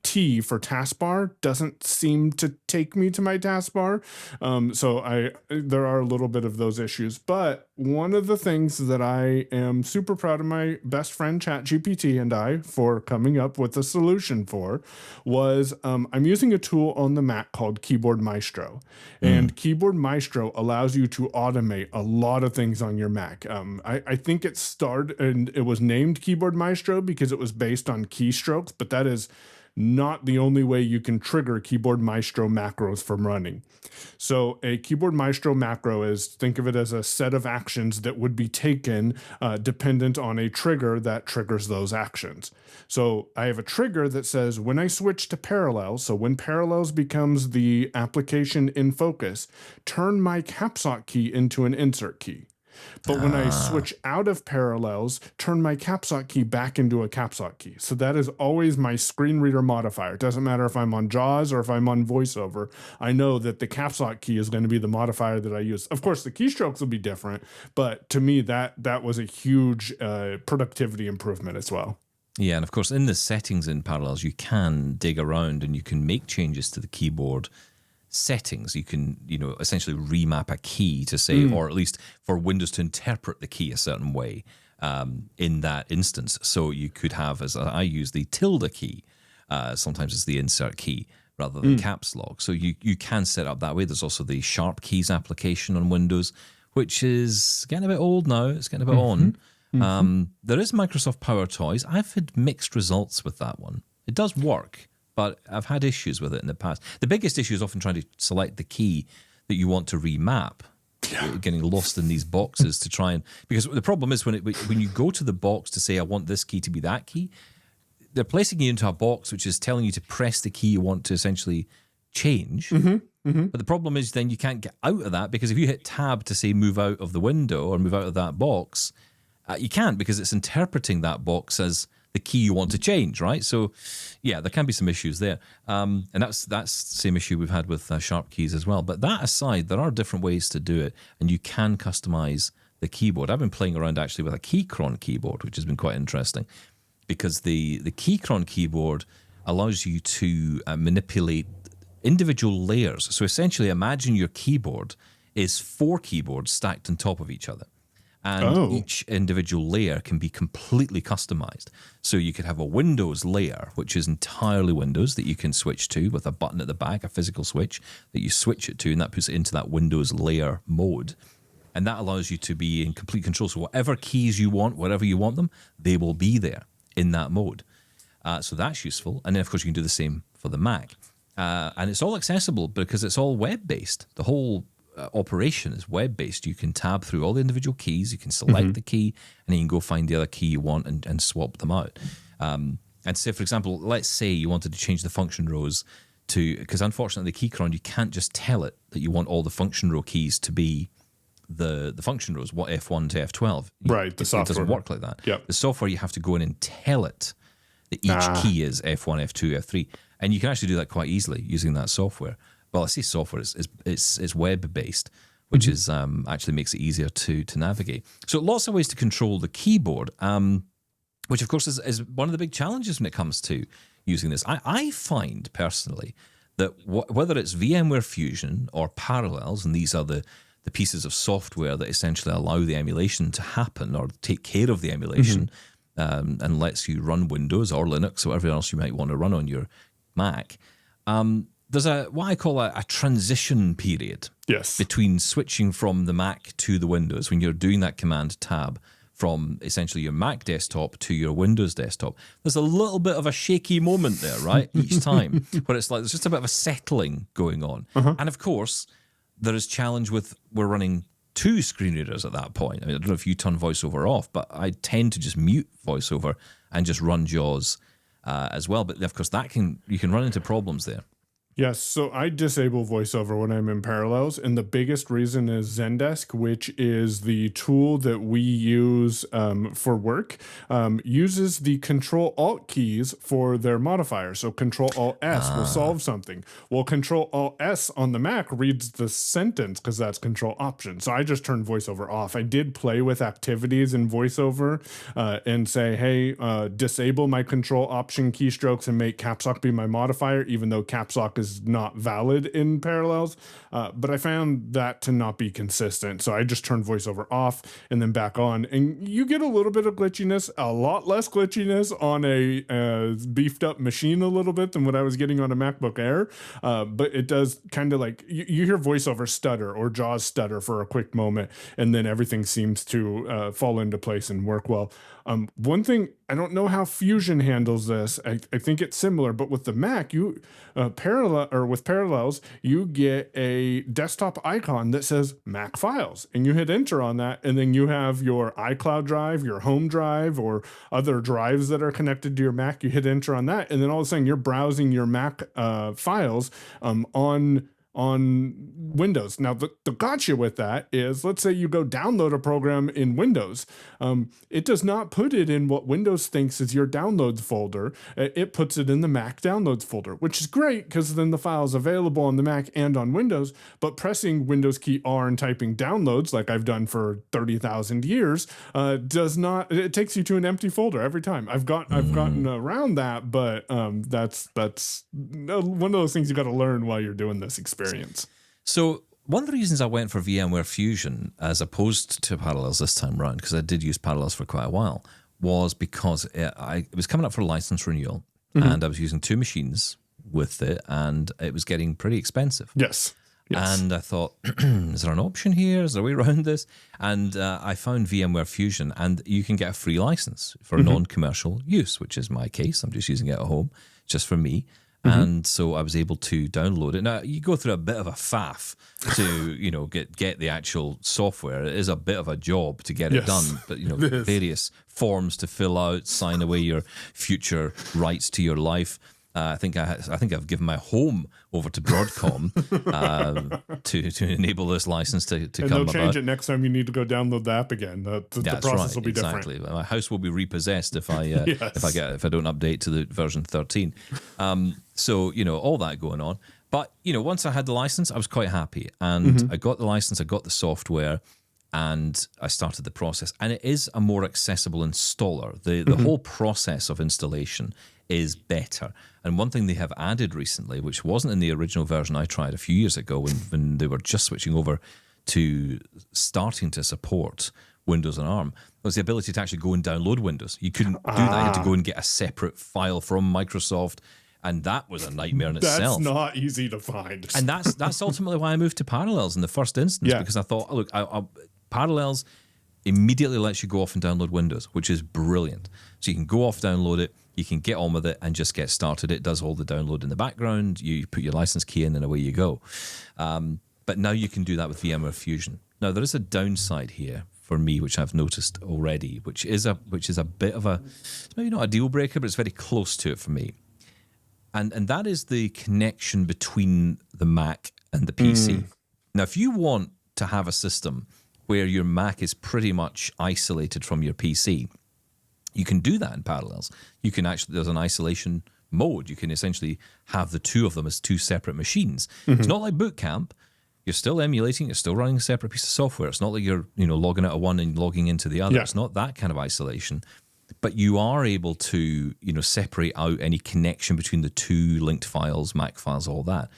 T for taskbar doesn't seem to take me to my taskbar. So there are a little bit of those issues. But one of the things that I am super proud of my best friend ChatGPT and I for coming up with a solution for was I'm using a tool on the Mac called Keyboard Maestro. And Keyboard Maestro allows you to automate a lot of things on your Mac. I think it started, and it was named Keyboard Maestro because it was based on keystrokes, but that is not the only way you can trigger Keyboard Maestro macros from running. So a Keyboard Maestro macro is, think of it as a set of actions that would be taken dependent on a trigger that triggers those actions. So I have a trigger that says when I switch to Parallels, so when Parallels becomes the application in focus, turn my caps lock key into an insert key. But when I switch out of Parallels, turn my caps lock key back into a caps lock key. So that is always my screen reader modifier. It doesn't matter if I'm on JAWS or if I'm on VoiceOver. I know that the caps lock key is going to be the modifier that I use. Of course, the keystrokes will be different, but to me, that was a huge productivity improvement as well. Yeah, and of course, in the settings in Parallels, you can dig around and you can make changes to the keyboard settings. You can, essentially remap a key to say, or at least for Windows to interpret the key a certain way in that instance. So you could have, as I use, the tilde key. Sometimes it's the insert key rather than caps lock. So you can set up that way. There's also the Sharp Keys application on Windows, which is getting a bit old now. It's getting a bit on. There is Microsoft Power Toys. I've had mixed results with that one. It does work, but I've had issues with it in the past. The biggest issue is often trying to select the key that you want to remap. Getting lost in these boxes to try and, because the problem is when you go to the box to say I want this key to be that key, they're placing you into a box which is telling you to press the key you want to essentially change. But the problem is then you can't get out of that, because if you hit tab to say move out of the window or move out of that box, you can't, because it's interpreting that box as the key you want to change, right? So, yeah, there can be some issues there. And that's the same issue we've had with Sharp keys as well. But that aside, there are different ways to do it, and you can customize the keyboard. I've been playing around actually with a Keychron keyboard, which has been quite interesting, because the Keychron keyboard allows you to manipulate individual layers. So essentially, imagine your keyboard is 4 keyboards stacked on top of each other. And each individual layer can be completely customized. So you could have a Windows layer, which is entirely Windows, that you can switch to with a button at the back, a physical switch that you switch it to, and that puts it into that Windows layer mode. And that allows you to be in complete control. So whatever keys you want, wherever you want them, they will be there in that mode. So that's useful. And then, of course, you can do the same for the Mac. And it's all accessible because it's all web-based. The whole operation is web-based. You can tab through all the individual keys. You can select the key, and then you can go find the other key you want and swap them out. And say, for example, let's say you wanted to change the function rows to, because unfortunately the Keychron, you can't just tell it that you want all the function row keys to be the function rows, what F1 to F12. Right, the software. It doesn't work like that. Yep. The software, you have to go in and tell it that each key is F1, F2, F3. And you can actually do that quite easily using that software. Well, I say software, it's web-based, which is actually makes it easier to navigate. So lots of ways to control the keyboard, which of course is one of the big challenges when it comes to using this. I find personally that whether it's VMware Fusion or Parallels, and these are the pieces of software that essentially allow the emulation to happen or take care of the emulation and lets you run Windows or Linux or whatever else you might want to run on your Mac. There's what I call a transition period between switching from the Mac to the Windows when you're doing that command tab from essentially your Mac desktop to your Windows desktop. There's a little bit of a shaky moment there, right? Each time where it's like there's just a bit of a settling going on. And of course, there is challenge with we're running 2 screen readers at that point. I mean, I don't know if you turn VoiceOver off, but I tend to just mute VoiceOver and just run JAWS as well. But of course, you can run into problems there. Yes, so I disable VoiceOver when I'm in Parallels, and the biggest reason is Zendesk, which is the tool that we use for work, uses the Control-Alt keys for their modifier. So Control-Alt-S will solve something. Well, Control-Alt-S on the Mac reads the sentence because that's Control-Option. So I just turned VoiceOver off. I did play with activities in VoiceOver and say, hey, disable my Control-Option keystrokes and make Caps Lock be my modifier, even though Caps Lock is not valid in Parallels, but I found that to not be consistent. So I just turned VoiceOver off and then back on, and you get a little bit of glitchiness, a lot less glitchiness on a beefed up machine a little bit than what I was getting on a MacBook Air, but it does kind of like, you hear VoiceOver stutter or JAWS stutter for a quick moment, and then everything seems to fall into place and work well. One thing, I don't know how Fusion handles this. I think it's similar, but with the Mac, with Parallels, you get a desktop icon that says Mac Files, and you hit enter on that, and then you have your iCloud drive, your home drive, or other drives that are connected to your Mac. You hit enter on that, and then all of a sudden you're browsing your Mac files on Windows. Now, the gotcha with that is, let's say you go download a program in Windows. It does not put it in what Windows thinks is your downloads folder. It puts it in the Mac downloads folder, which is great because then the file is available on the Mac and on Windows. But pressing Windows key R and typing downloads, like I've done for 30,000 years, does not. It takes you to an empty folder every time. I've gotten around that, but that's one of those things you got to learn while you're doing this experience. So one of the reasons I went for VMware Fusion as opposed to Parallels this time around, because I did use Parallels for quite a while, was because it was coming up for a license renewal, and I was using 2 machines with it, and it was getting pretty expensive. Yes. And I thought, is there an option here? Is there a way around this? And I found VMware Fusion, and you can get a free license for non-commercial use, which is my case. I'm just using it at home, just for me. And so I was able to download it. Now, you go through a bit of a faff to, get the actual software. It is a bit of a job to get it done. But, various forms to fill out, sign away your future rights to your life. I think I've given my home over to Broadcom to enable this license to and come they'll about. change it next time you need to go download the app again. The process will be exactly. different. My house will be repossessed if I Yes. if I don't update to the version 13. So all that going on. But once I had the license, I was quite happy, and I got the license, I got the software, and I started the process. And it is a more accessible installer. The whole process of installation is better. And one thing they have added recently, which wasn't in the original version I tried a few years ago when they were just switching over to starting to support Windows and ARM, was the ability to actually go and download Windows. You couldn't do that. You had to go and get a separate file from Microsoft, and that was a nightmare in itself. That's not easy to find. And that's ultimately why I moved to Parallels in the first instance, because I thought, look, Parallels immediately lets you go off and download Windows, which is brilliant. So you can go off, download it, you can get on with it and just get started. It does all the download in the background. You put your license key in and away you go. But now you can do that with VMware Fusion. Now, there is a downside here for me, which I've noticed already, which is a bit of it's maybe not a deal breaker, but it's very close to it for me. And that is the connection between the Mac and the PC. Now, if you want to have a system where your Mac is pretty much isolated from your PC, you can do that in Parallels. You can actually, there's an isolation mode. You can essentially have the two of them as two separate machines. It's not like Boot Camp. You're still emulating, you're still running a separate piece of software. It's not like you're logging out of one and logging into the other. Yeah. It's not that kind of isolation. But you are able to separate out any connection between the two linked files, Mac files, all that.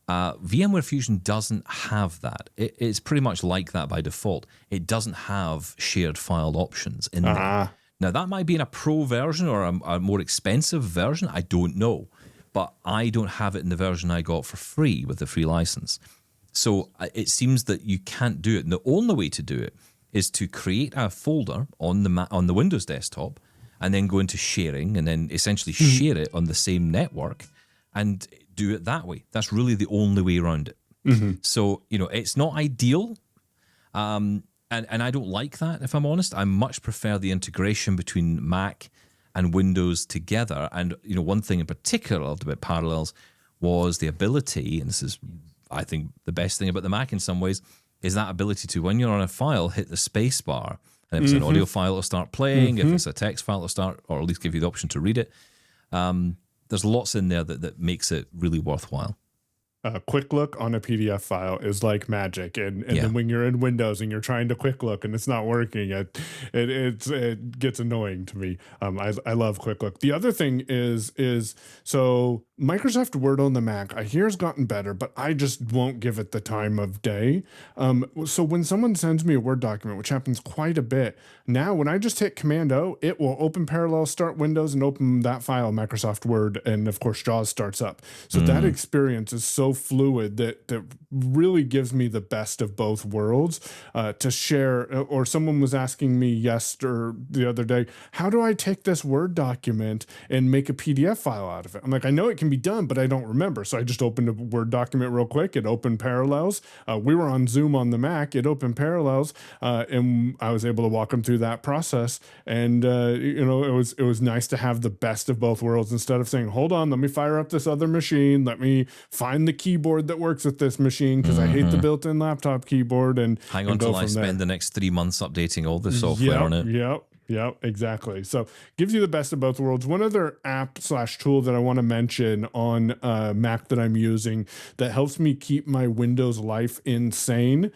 VMware Fusion doesn't have that. It's pretty much like that by default. It doesn't have shared file options in there. Now, that might be in a pro version or a more expensive version. I don't know. But I don't have it in the version I got for free with the free license. So it seems that you can't do it. And the only way to do it is to create a folder on the Windows desktop and then go into sharing and then essentially share it on the same network and do it that way. That's really the only way around it. So, it's not ideal. And I don't like that, if I'm honest. I much prefer the integration between Mac and Windows together. And, one thing in particular I loved about Parallels was the ability, and this is, I think, the best thing about the Mac in some ways, is that ability to, when you're on a file, hit the space bar. And if it's an audio file, it'll start playing. If it's a text file, it'll start, or at least give you the option to read it. There's lots in there that makes it really worthwhile. A quick look on a PDF file is like magic, and then when you're in Windows and you're trying to quick look and it's not working, it gets annoying to me. I love quick look. The other thing is so Microsoft Word on the Mac I hear has gotten better, but I just won't give it the time of day. So when someone sends me a Word document, which happens quite a bit now, when I just hit Command O, it will open Parallels, start Windows, and open that file, Microsoft Word, and of course JAWS starts up. So that experience is so fluid that really gives me the best of both worlds to share. Or someone was asking me the other day, how do I take this Word document and make a PDF file out of it? I'm like, I know it can be done, but I don't remember. So I just opened a Word document real quick. It opened Parallels. We were on Zoom on the Mac. It opened Parallels, and I was able to walk them through that process. And it was nice to have the best of both worlds instead of saying, hold on, let me fire up this other machine. Let me find the keyboard that works with this machine because I hate the built-in laptop keyboard. And hang on till I spend the next 3 months updating all the software on it. Yep, exactly. So gives you the best of both worlds. One other app/tool that I want to mention on Mac that I'm using that helps me keep my Windows life insane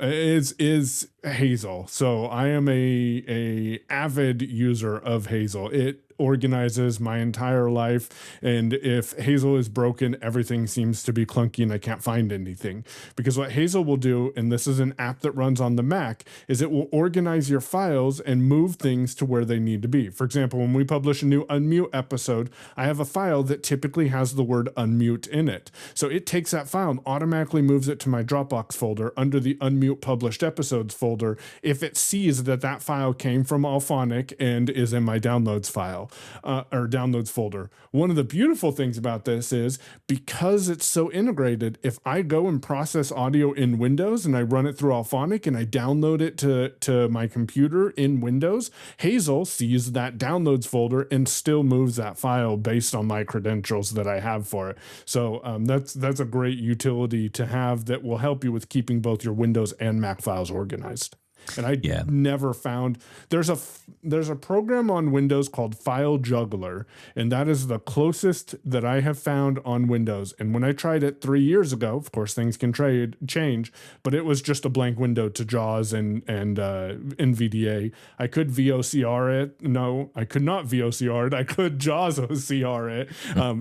is Hazel. So I am a avid user of Hazel. It organizes my entire life, and if Hazel is broken, everything seems to be clunky and I can't find anything. Because what Hazel will do, and this is an app that runs on the Mac, is it will organize your files and move things to where they need to be. For example, when we publish a new unmute episode, I have a file that typically has the word unmute in it. So it takes that file and automatically moves it to my Dropbox folder under the unmute published episodes folder if it sees that file came from Alphonic and is in my downloads file. file or downloads folder. One of the beautiful things about this is because it's so integrated, if I go and process audio in Windows and I run it through Alphonic and I download it to my computer in Windows, Hazel sees that downloads folder and still moves that file based on my credentials that I have for it. So that's a great utility to have that will help you with keeping both your Windows and Mac files organized. And I never found there's a program on Windows called File Juggler, and that is the closest that I have found on Windows. And when I tried it 3 years ago, of course things can change, but it was just a blank window to JAWS and NVDA. I could VOCR it. No, I could not VOCR it. I could JAWS OCR it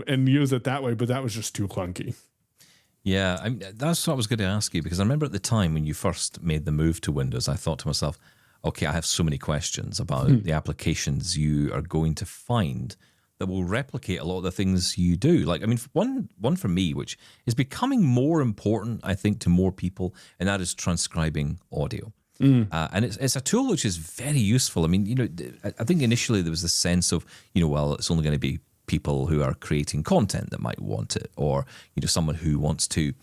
and use it that way, but that was just too clunky. Yeah, that's what I was going to ask you, because I remember at the time when you first made the move to Windows, I thought to myself, okay, I have so many questions about the applications you are going to find that will replicate a lot of the things you do. Like, I mean, one for me, which is becoming more important, I think, to more people, and that is transcribing audio. And it's a tool which is very useful. I mean, I think initially there was this sense of, well, it's only going to be people who are creating content that might want it, or someone who wants to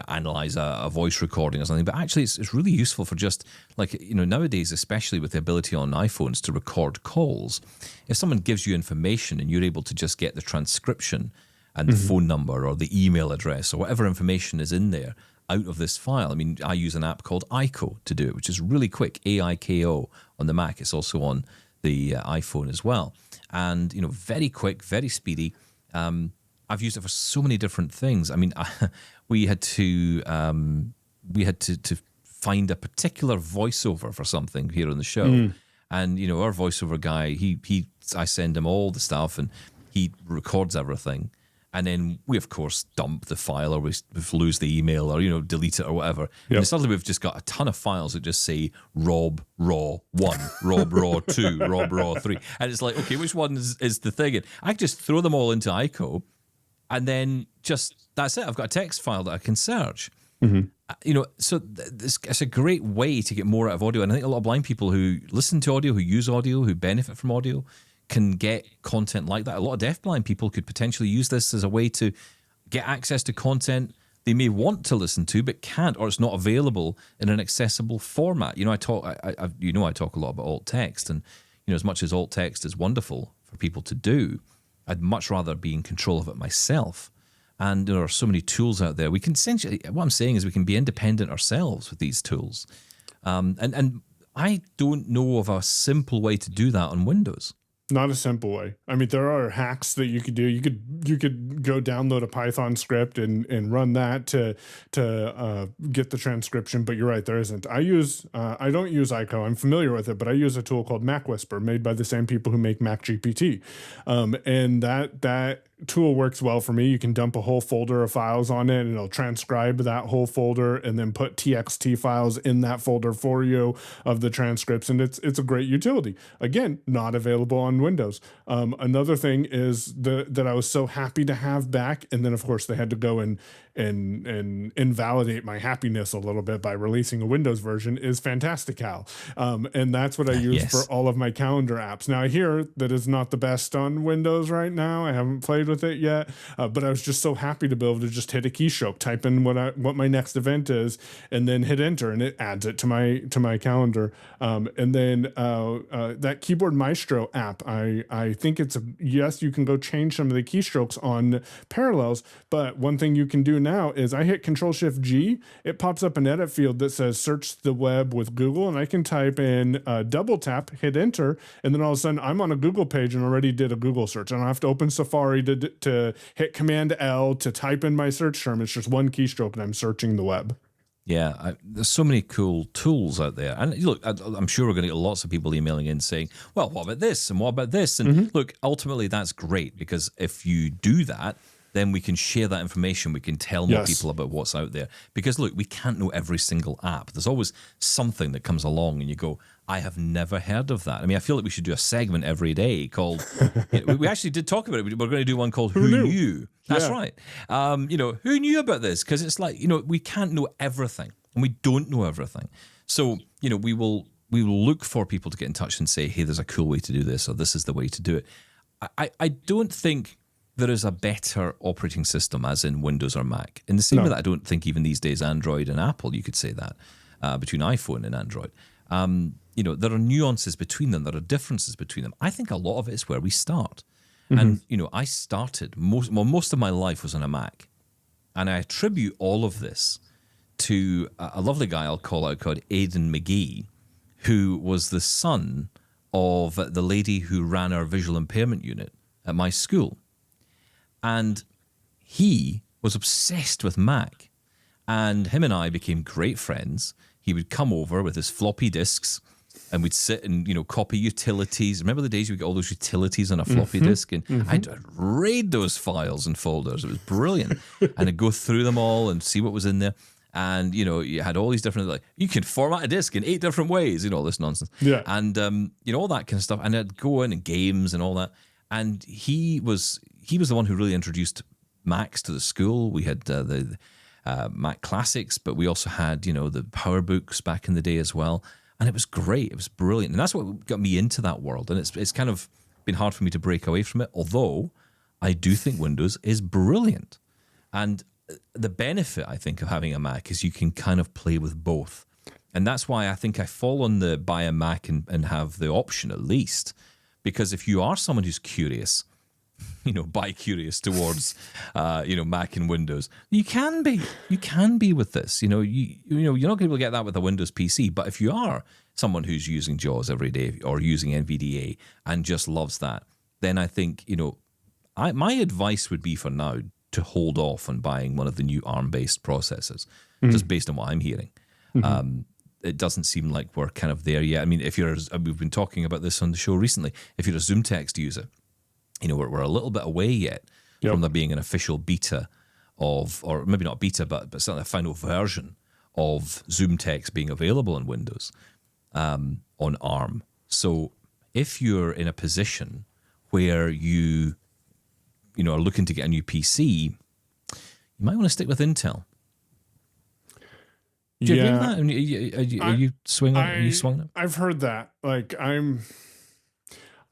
analyze a voice recording or something. But actually, it's really useful for just like nowadays, especially with the ability on iPhones to record calls. If someone gives you information and you're able to just get the transcription and the phone number or the email address or whatever information is in there out of this file. I mean, I use an app called Aiko to do it, which is really quick. AIKO on the Mac. It's also on the iPhone as well. And, very quick, very speedy. I've used it for so many different things. I mean, we had to find a particular voiceover for something here on the show. And, our voiceover guy, I send him all the stuff and he records everything. And then we, of course, dump the file, or we lose the email, or, delete it or whatever. Yep. And suddenly we've just got a ton of files that just say Rob Raw 1, Rob Raw 2, Rob Raw 3. And it's like, okay, which one is the thing? And I just throw them all into Aiko, and then that's it. I've got a text file that I can search. So it's a great way to get more out of audio. And I think a lot of blind people who listen to audio, who use audio, who benefit from audio, can get content like that. A lot of deafblind people could potentially use this as a way to get access to content they may want to listen to but can't, or it's not available in an accessible format. I talk a lot about alt text, and as much as alt text is wonderful for people to do, I'd much rather be in control of it myself. And there are so many tools out there. We can essentially, what I'm saying is, we can be independent ourselves with these tools. And I don't know of a simple way to do that on Windows. Not a simple way. I mean, there are hacks that you could do. You could go download a Python script and run that to get the transcription. But you're right, there isn't. I don't use Aiko. I'm familiar with it, but I use a tool called Mac Whisper, made by the same people who make Mac GPT, and that tool works well for me. You can dump a whole folder of files on it, and it'll transcribe that whole folder and then put TXT files in that folder for you of the transcripts. And it's a great utility. Again, not available on Windows. Another thing is that I was so happy to have back. And then of course they had to go and invalidate my happiness a little bit by releasing a Windows version, is Fantastical. And that's what I use for all of my calendar apps. Now I hear that it's not the best on Windows right now. I haven't played with it yet, but I was just so happy to be able to just hit a keystroke, type in what my next event is, and then hit enter, and it adds it to my calendar. And then that Keyboard Maestro app, I think yes, you can go change some of the keystrokes on Parallels, but one thing you can do now is I hit Control-Shift-G, it pops up an edit field that says search the web with Google, and I can type in double tap, hit enter, and then all of a sudden I'm on a Google page and already did a Google search. I don't have to open Safari to hit Command L to type in my search term. It's just one keystroke and I'm searching the web. Yeah, there's so many cool tools out there. And look, I'm sure we're going to get lots of people emailing in saying, well, what about this? And what about this? And look, ultimately that's great, because if you do that, then we can share that information. We can tell more people about what's out there. Because look, we can't know every single app. There's always something that comes along and you go, I have never heard of that. I mean, I feel like we should do a segment every day called, we actually did talk about it. We're going to do one called Who Knew? That's right. Who knew about this? Because it's like, we can't know everything, and we don't know everything. So, we will look for people to get in touch and say, hey, there's a cool way to do this, or this is the way to do it. I don't think there is a better operating system as in Windows or Mac. In the same way that I don't think even these days Android and Apple, you could say that, between iPhone and Android. There are nuances between them. There are differences between them. I think a lot of it is where we start. And, I started, most of my life was on a Mac. And I attribute all of this to a lovely guy I'll call out called Aidan McGee, who was the son of the lady who ran our visual impairment unit at my school. And he was obsessed with Mac. And him and I became great friends. He would come over with his floppy disks and we'd sit and, copy utilities. Remember the days you would get all those utilities on a floppy disk? And I'd raid those files and folders. It was brilliant. And I'd go through them all and see what was in there. And, you had all these different, you can format a disk in 8 different ways, all this nonsense. Yeah. And, all that kind of stuff. And I'd go in and games and all that. And he was the one who really introduced Macs to the school. We had the Mac Classics, but we also had, the PowerBooks back in the day as well. And it was great. It was brilliant. And that's what got me into that world. And it's kind of been hard for me to break away from it, although I do think Windows is brilliant. And the benefit, I think, of having a Mac is you can kind of play with both. And that's why I think I fall on the buy a Mac and have the option at least. Because if you are someone who's curious, bi-curious towards, Mac and Windows, you can be with this. You're not going to be able to get that with a Windows PC. But if you are someone who's using JAWS every day or using NVDA and just loves that, then I think, my advice would be for now to hold off on buying one of the new ARM-based processors, just based on what I'm hearing. It doesn't seem like we're kind of there yet. I mean, we've been talking about this on the show recently. If you're a Zoom Text user, we're a little bit away yet from there being an official beta or maybe not beta, but certainly a final version of Zoom Text being available on Windows on ARM. So if you're in a position where you are looking to get a new PC, you might want to stick with Intel. Do you agree with that? Are you swinging? Are you swinging? I've heard that.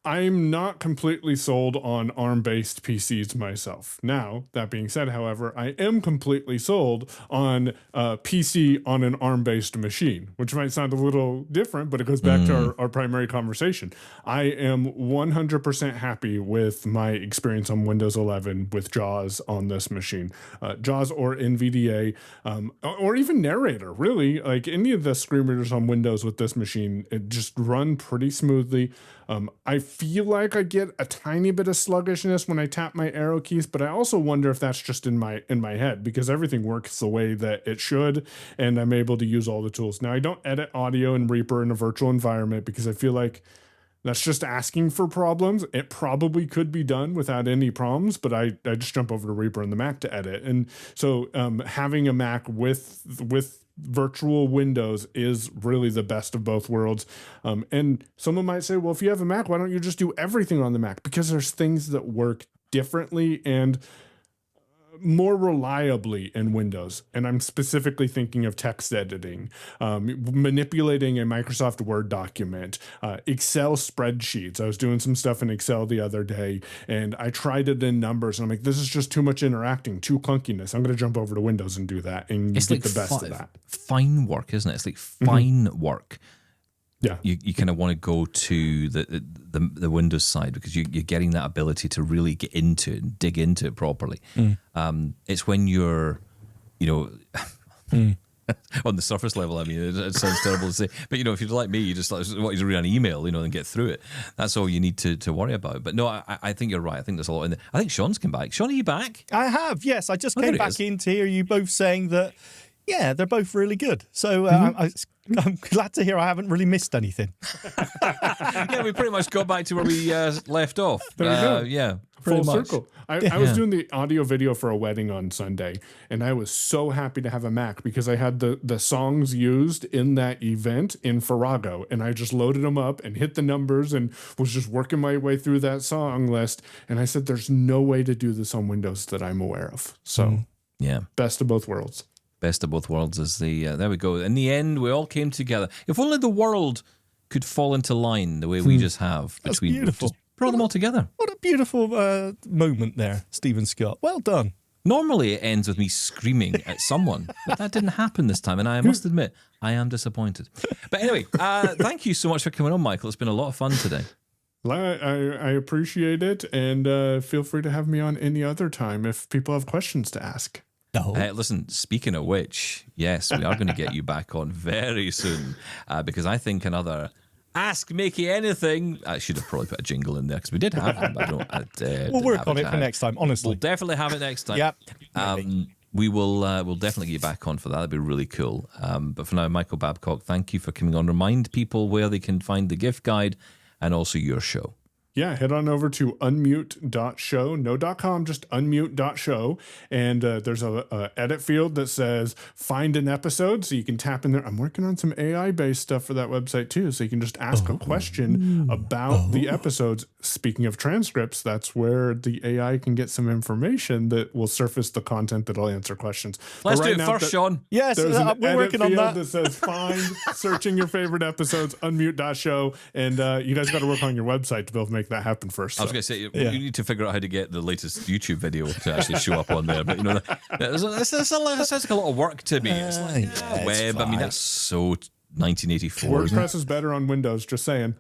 I'm not completely sold on ARM-based PCs myself. Now, that being said, however, I am completely sold on a PC on an ARM-based machine, which might sound a little different, but it goes back to our primary conversation. I am 100% happy with my experience on Windows 11 with JAWS on this machine. JAWS or NVDA, or even Narrator, really. Any of the screen readers on Windows with this machine, it just run pretty smoothly. I feel like I get a tiny bit of sluggishness when I tap my arrow keys, but I also wonder if that's just in my head, because everything works the way that it should, and I'm able to use all the tools. Now, I don't edit audio in Reaper in a virtual environment because I feel like that's just asking for problems. It probably could be done without any problems, but I just jump over to Reaper in the Mac to edit. And so having a Mac with virtual Windows is really the best of both worlds. And someone might say, well, if you have a Mac, why don't you just do everything on the Mac? Because there's things that work differently and more reliably in Windows. And I'm specifically thinking of text editing, manipulating a Microsoft Word document, Excel spreadsheets. I was doing some stuff in Excel the other day and I tried it in Numbers and I'm like, this is just too much interacting, too clunkiness. I'm going to jump over to Windows and do that and get the best of that. Fine work, isn't it? It's like fine work. Yeah, you kind of want to go to the Windows side because you're getting that ability to really get into it and dig into it properly. It's when you're, on the surface level. I mean, it sounds terrible to say, but if you're like me, you just want you to read an email, and get through it. That's all you need to worry about. But no, I think you're right. I think there's a lot in there. I think Shaun's come back. Shaun, are you back? I have. Yes, I just came back in to hear you both saying that. Yeah, they're both really good. So I'm glad to hear I haven't really missed anything. Yeah, we pretty much got back to where we left off. There you go. Yeah, full circle. I was doing the audio video for a wedding on Sunday, and I was so happy to have a Mac because I had the songs used in that event in Farrago, and I just loaded them up and hit the numbers and was just working my way through that song list. And I said, there's no way to do this on Windows that I'm aware of. So yeah, best of both worlds. Best of both worlds is there we go. In the end, we all came together. If only the world could fall into line the way we just have. That's beautiful. brought them all together. What a beautiful moment there, Stephen Scott. Well done. Normally it ends with me screaming at someone, but that didn't happen this time, and I must admit, I am disappointed. But anyway, thank you so much for coming on, Michael. It's been a lot of fun today. I appreciate it, and feel free to have me on any other time if people have questions to ask. Listen, speaking of which, yes, we are going to get you back on very soon, because I think another Ask Mickey Anything. I should have probably put a jingle in there because we did have one, but I don't. We'll work on it for next time, honestly. We'll definitely have it next time. Yep. We will we'll definitely get you back on for that. That'd be really cool. But for now, Michael Babcock, thank you for coming on. Remind people where they can find the gift guide and also your show. Yeah, head on over to unmute.show, no .com, just unmute.show. And there's a edit field that says find an episode. So you can tap in there. I'm working on some AI-based stuff for that website too. So you can just ask a question about the episodes. Speaking of transcripts, that's where the AI can get some information that will surface the content that'll answer questions. Let's do it first, Shaun. Yes, there's an we're working on that. that says find, searching your favorite episodes, unmute.show. And you guys got to work on your website to be able to make that happen first. I was going to say, you need to figure out how to get the latest YouTube video to actually show up on there. But, you know, it sounds like a lot of work to me. It's like web. I mean, that's so 1984. WordPress is better on Windows, just saying.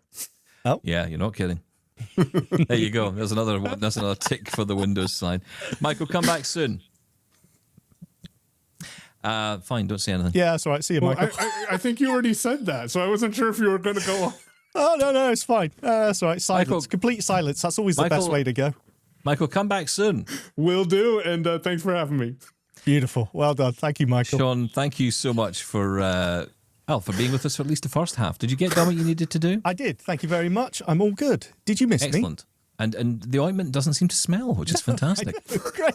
Oh. Yeah, you're not kidding. There you go. There's another tick for the Windows side. Michael, come back soon. Fine, don't say anything. Yeah, that's all right. See you, Michael. I think you already said that, so I wasn't sure if you were going to go on. Oh, no, it's fine. That's all right. Silence. Michael, complete silence. That's always the best way to go. Michael, come back soon. Will do, and thanks for having me. Beautiful. Well done. Thank you, Michael. Shaun, thank you so much for being with us for at least the first half. Did you get done what you needed to do? I did. Thank you very much. I'm all good. Did you miss me? Excellent. And the ointment doesn't seem to smell, which is fantastic. Great.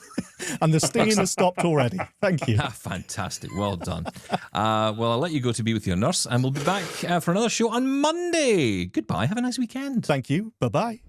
And the stinging has stopped already. Thank you. Fantastic. Well done. Well, I'll let you go to be with your nurse, and we'll be back for another show on Monday. Goodbye. Have a nice weekend. Thank you. Bye-bye.